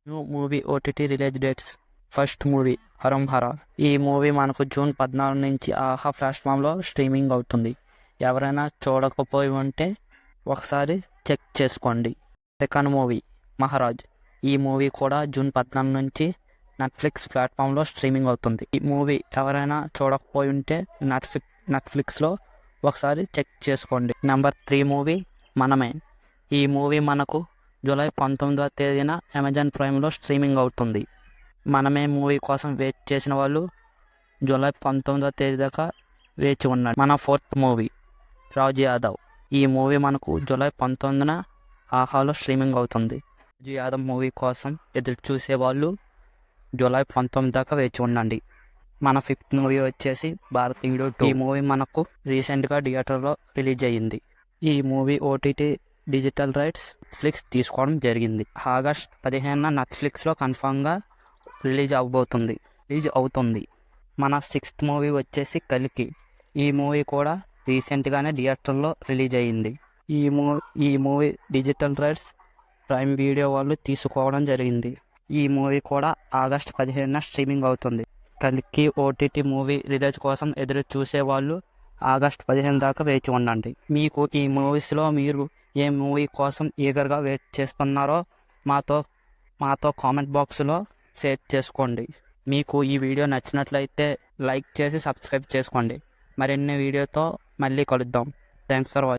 New movie OTT release dates. First movie Harom Hara. ఈ movie మనకు June 14 నుంచి ఆహా ప్లాట్ఫామ్లో స్ట్రీమింగ్ అవుతుంది. ఎవరైనా చూడకపోయి ఉంటే ఒకసారి చెక్ చేసుకోండి. Second movie Maharaj. ఈ మూవీ కూడా జూన్ 14 నుంచి నెట్ఫ్లిక్స్ ప్లాట్ఫామ్లో స్ట్రీమింగ్ అవుతుంది. ఈ మూవీ ఎవరైనా చూడకపోయి ఉంటే నెట్ఫ్లిక్స్లో ఒకసారి చెక్ చేసుకోండి. నెంబర్ 3 మూవీ మనమే. ఈ మూవీ మనకు జూలై 19వ తేదీన అమెజాన్ ప్రైమ్లో స్ట్రీమింగ్ అవుతుంది. మనమే మూవీ కోసం వెయిట్ చేసిన వాళ్ళు జూలై 19వ తేదీ దాకా వేచి ఉన్నాడు. మన ఫోర్త్ మూవీ రాజు యాదవ్. ఈ మూవీ మనకు జూలై 19న ఆహాలో స్ట్రీమింగ్ అవుతుంది. రాజు యాదవ్ మూవీ కోసం ఎదురు చూసే వాళ్ళు జూలై 19 దాకా వేచి ఉండండి. మన ఫిఫ్త్ మూవీ వచ్చేసి భారతీయుడు 2. ఈ మూవీ మనకు రీసెంట్గా థియేటర్లో రిలీజ్ అయ్యింది. ఈ movie OTT digital rights Netflix తీసుకోవడం జరిగింది. ఆగస్ట్ 15న నెట్ఫ్లిక్స్లో కన్ఫామ్గా రిలీజ్ అవుతుంది. మన సిక్స్త్ మూవీ వచ్చేసి కల్కి. ఈ మూవీ కూడా రీసెంట్గానే థియేటర్లో రిలీజ్ అయ్యింది. ఈ movie digital rights prime video వాళ్ళు తీసుకోవడం జరిగింది. ఈ మూవీ కూడా ఆగస్ట్ 15న స్ట్రీమింగ్ అవుతుంది. కల్కి ఓటీటీ మూవీ రిలీజ్ కోసం ఎదురు చూసే వాళ్ళు ఆగస్ట్ 15 దాకా వేచి ఉండండి. మీకు ఈ మూవీస్లో మీరు ఏ మూవీ కోసం ఈగర్గా వెయిట్ చేస్తున్నారో మాతో కామెంట్ బాక్స్లో షేర్ చేసుకోండి. మీకు ఈ వీడియో నచ్చినట్లయితే లైక్ చేసి సబ్స్క్రైబ్ చేసుకోండి. మరిన్ని వీడియోతో మళ్ళీ కలుద్దాం. Thanks for watching.